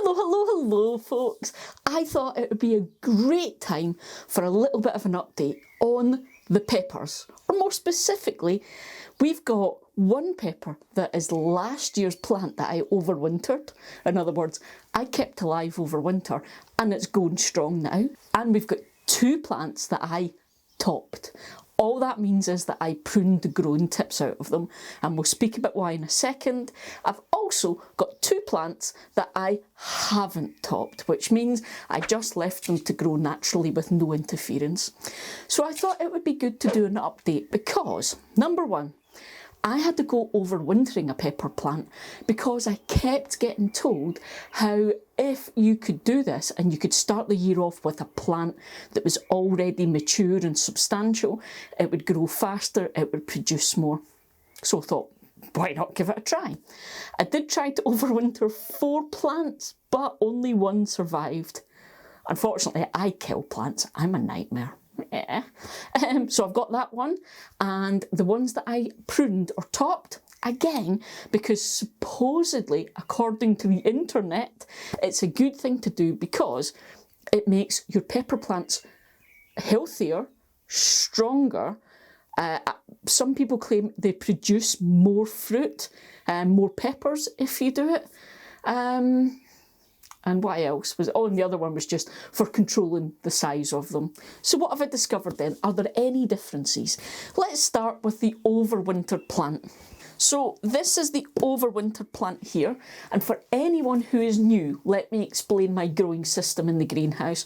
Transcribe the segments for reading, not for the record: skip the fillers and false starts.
Hello, folks. I thought it would be a great time for a little bit of an update on the peppers. Or more specifically, we've got one pepper that is last year's plant that I overwintered. In other words, I kept alive over winter and it's going strong now. And we've got two plants that I topped. All that means is that I pruned the growing tips out of them, and we'll speak about why in a second. I've also got two plants that I haven't topped, which means I just left them to grow naturally with no interference. So I thought it would be good to do an update because, number one, I had to go overwintering a pepper plant because I kept getting told how if you could do this and you could start the year off with a plant that was already mature and substantial, it would grow faster, it would produce more. So I thought, why not give it a try? I did try to overwinter 4 plants, but only one survived. Unfortunately, I kill plants. I'm a nightmare. Yeah. So I've got that one, and the ones that I pruned or topped, again, because supposedly, according to the internet, it's a good thing to do because it makes your pepper plants healthier, stronger. Some people claim they produce more fruit and more peppers if you do it. And what else was, oh, and the other one was just for controlling the size of them. So what have I discovered then? Are there any differences? Let's start with the overwintered plant. So this is the overwintered plant here. And for anyone who is new, let me explain my growing system in the greenhouse.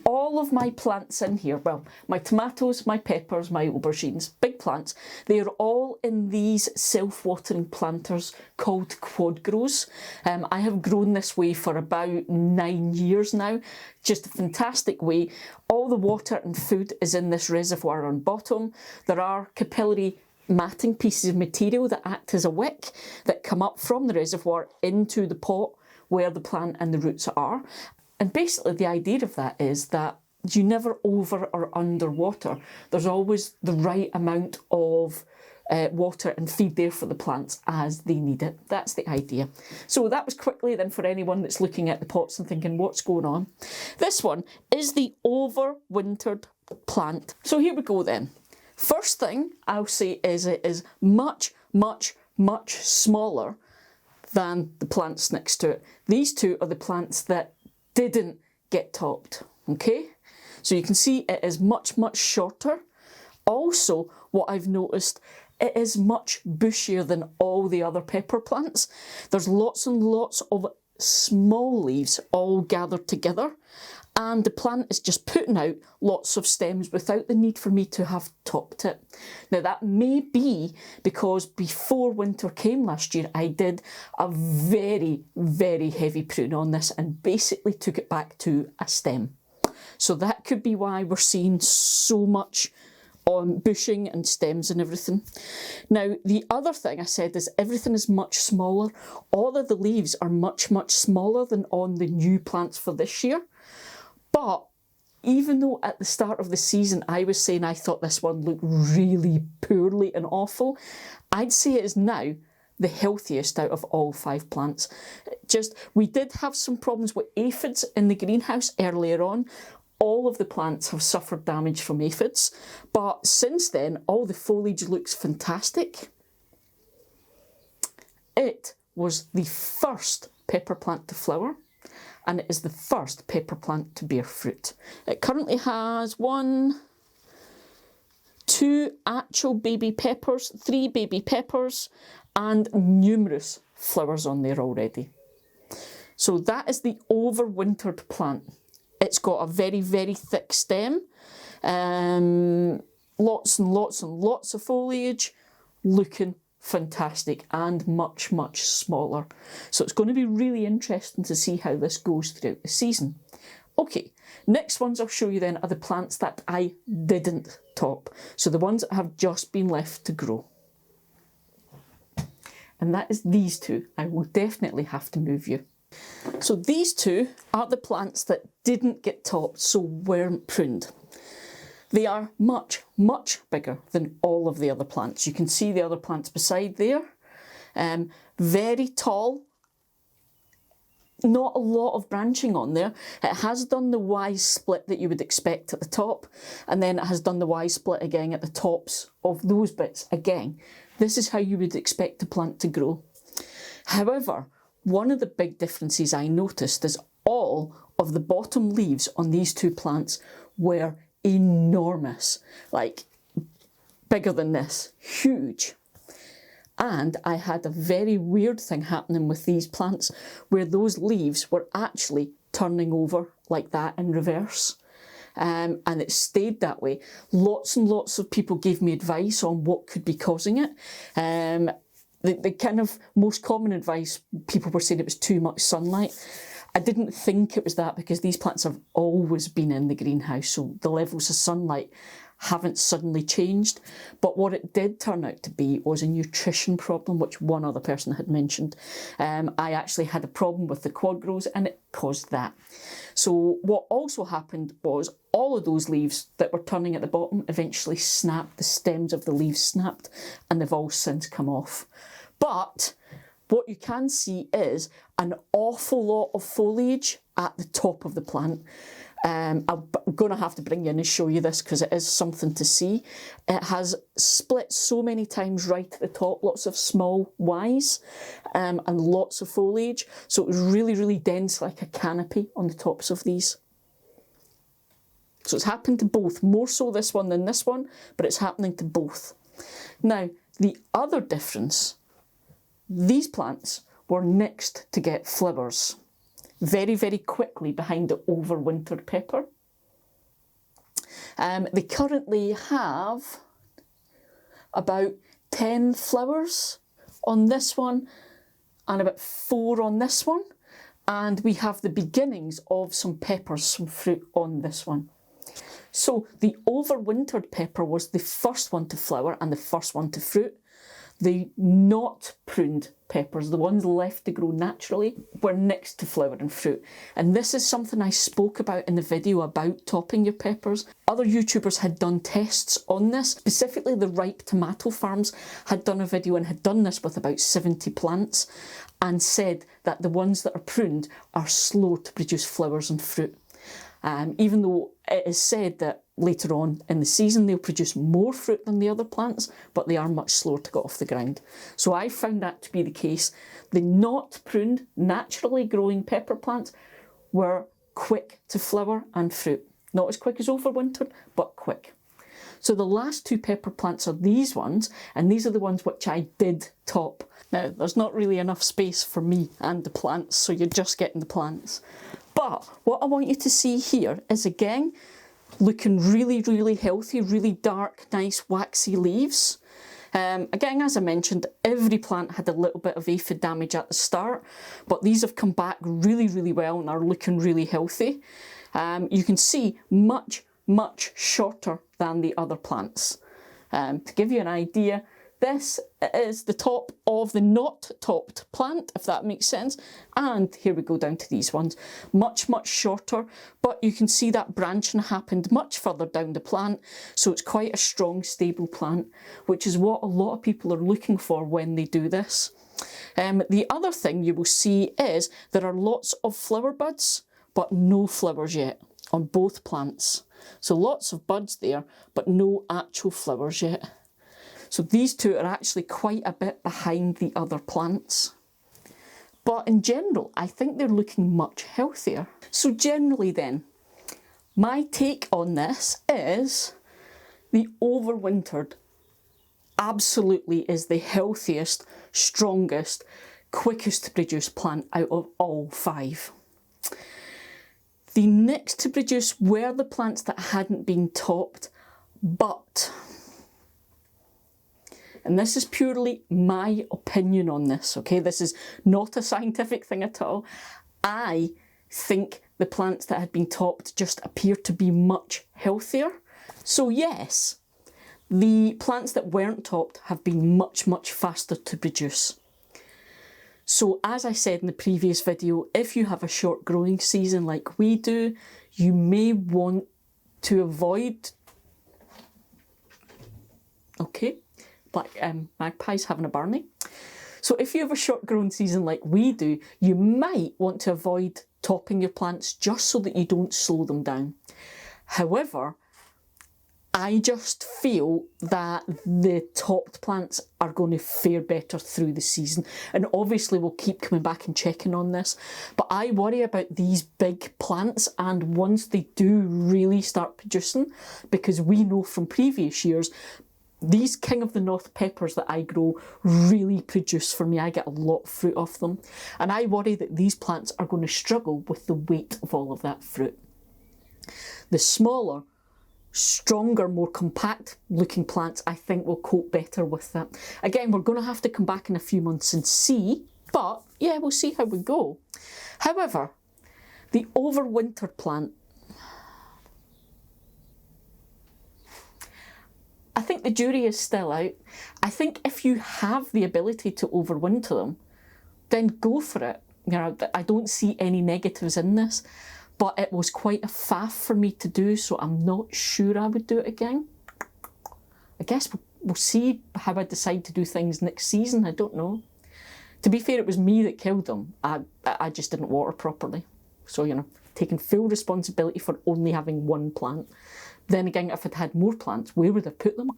All of my plants in here, well, my tomatoes, my peppers, my aubergines, big plants, they are all in these self-watering planters called quad grows. I have grown this way for about 9 years now. Just a fantastic way. All the water and food is in this reservoir on bottom. There are capillary matting pieces of material that act as a wick that come up from the reservoir into the pot where the plant and the roots are. And basically the idea of that is that you never over or under water. There's always the right amount of water and feed there for the plants as they need it. That's the idea. So that was quickly then for anyone that's looking at the pots and thinking, what's going on? This one is the overwintered plant. So here we go then. First thing I'll say is it is much smaller than the plants next to it. These two are the plants that didn't get topped, okay? So you can see it is much shorter. Also, what I've noticed, it is much bushier than all the other pepper plants. There's lots and lots of small leaves all gathered together, and the plant is just putting out lots of stems without the need for me to have topped it. Now that may be because before winter came last year, I did a very heavy prune on this and basically took it back to a stem. So that could be why we're seeing so much on bushing and stems and everything. Now the other thing I said is everything is much smaller. All of the leaves are much smaller than on the new plants for this year. But even though at the start of the season I was saying I thought this one looked really poorly and awful, I'd say it is now the healthiest out of all 5 plants. We did have some problems with aphids in the greenhouse earlier on. All of the plants have suffered damage from aphids, but since then all the foliage looks fantastic. It was the first pepper plant to flower, and it is the first pepper plant to bear fruit. It currently has 2 actual baby peppers, 3 baby peppers, and numerous flowers on there already. So that is the overwintered plant. It's got a very thick stem, lots and lots of foliage, looking fantastic and much smaller. So it's going to be really interesting to see how this goes throughout the season. Okay, next ones I'll show you then are the plants that I didn't top. So the ones that have just been left to grow. And that is these two. I will definitely have to move you. So these two are the plants that didn't get topped, so weren't pruned. They are much bigger than all of the other plants. You can see the other plants beside there. Very tall, not a lot of branching on there. It has done the Y split that you would expect at the top, and then it has done the Y split again at the tops of those bits again. This is how you would expect a plant to grow. However, one of the big differences I noticed is all of the bottom leaves on these two plants were enormous, like bigger than this, huge. And I had a very weird thing happening with these plants where those leaves were actually turning over like that in reverse. And it stayed that way. Lots and lots of people gave me advice on what could be causing it. The kind of most common advice, people were saying it was too much sunlight. I didn't think it was that because these plants have always been in the greenhouse, so the levels of sunlight haven't suddenly changed. But what it did turn out to be was a nutrition problem, which one other person had mentioned. I actually had a problem with the quad grows and it caused that. So what also happened was all of those leaves that were turning at the bottom eventually snapped, the stems of the leaves snapped, and they've all since come off. But what you can see is an awful lot of foliage at the top of the plant. I'm going to have to bring you in and show you this because it is something to see. It has split so many times right at the top, lots of small Ys and lots of foliage. So it was really, really dense, like a canopy on the tops of these. So it's happened to both, more so this one than this one, but it's happening to both. Now, the other difference, these plants were next to get flowers very, very quickly behind the overwintered pepper. They currently have about 10 flowers on this one and about 4 on this one. And we have the beginnings of some peppers, some fruit on this one. So the overwintered pepper was the first one to flower and the first one to fruit. The not pruned peppers, the ones left to grow naturally, were next to flower and fruit. And this is something I spoke about in the video about topping your peppers. Other YouTubers had done tests on this. Specifically, the Ripe Tomato Farms had done a video and had done this with about 70 plants and said that the ones that are pruned are slow to produce flowers and fruit. Even though it is said that later on in the season they'll produce more fruit than the other plants, but they are much slower to get off the ground. So I found that to be the case. The not pruned, naturally growing pepper plants were quick to flower and fruit. Not as quick as overwintered, but quick. So the last two pepper plants are these ones, and these are the ones which I did top. Now, there's not really enough space for me and the plants, so you're just getting the plants. But what I want you to see here is, again, looking really, really healthy, really dark, nice, waxy leaves. Again, as I mentioned, every plant had a little bit of aphid damage at the start, but these have come back really, really well and are looking really healthy. You can see much, much shorter than the other plants. To give you an idea, this is the top of the not topped plant, if that makes sense. And here we go down to these ones. Much, much shorter, but you can see that branching happened much further down the plant. So it's quite a strong, stable plant, which is what a lot of people are looking for when they do this. The other thing you will see is there are lots of flower buds, but no flowers yet on both plants. So lots of buds there, but no actual flowers yet. So these two are actually quite a bit behind the other plants. But in general, I think they're looking much healthier. So generally then, my take on this is the overwintered absolutely is the healthiest, strongest, quickest to produce plant out of all 5. The next to produce were the plants that hadn't been topped, but, and this is purely my opinion on this, okay? This is not a scientific thing at all. I think the plants that had been topped just appear to be much healthier. So yes, the plants that weren't topped have been much, much faster to produce. So as I said in the previous video, if you have a short growing season like we do, you may want to avoid, okay, magpies having a barney. So if you have a short growing season like we do, you might want to avoid topping your plants just so that you don't slow them down. However, I just feel that the topped plants are going to fare better through the season. And obviously we'll keep coming back and checking on this. But I worry about these big plants, and once they do really start producing, because we know from previous years, these King of the North peppers that I grow really produce for me. I get a lot of fruit off them. And I worry that these plants are going to struggle with the weight of all of that fruit. The smaller, stronger, more compact looking plants I think will cope better with that. Again, we're going to have to come back in a few months and see, but yeah, we'll see how we go. However, the overwintered plant, I think the jury is still out. I think if you have the ability to overwinter them, then go for it. You know, I don't see any negatives in this. But it was quite a faff for me to do, so I'm not sure I would do it again. I guess we'll see how I decide to do things next season. I don't know. To be fair, it was me that killed them. I just didn't water properly. So, you know, taking full responsibility for only having one plant. Then again, if I'd had more plants, where would I put them?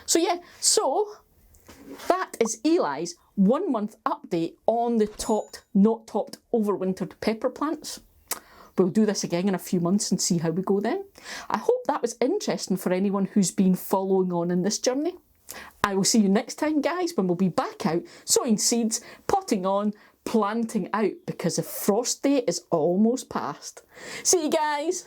So yeah, so that is Eli's 1 month update on the topped, not topped, overwintered pepper plants. We'll do this again in a few months and see how we go then. I hope that was interesting for anyone who's been following on in this journey. I will see you next time, guys, when we'll be back out sowing seeds, potting on, planting out, because the frost day is almost past. See you guys!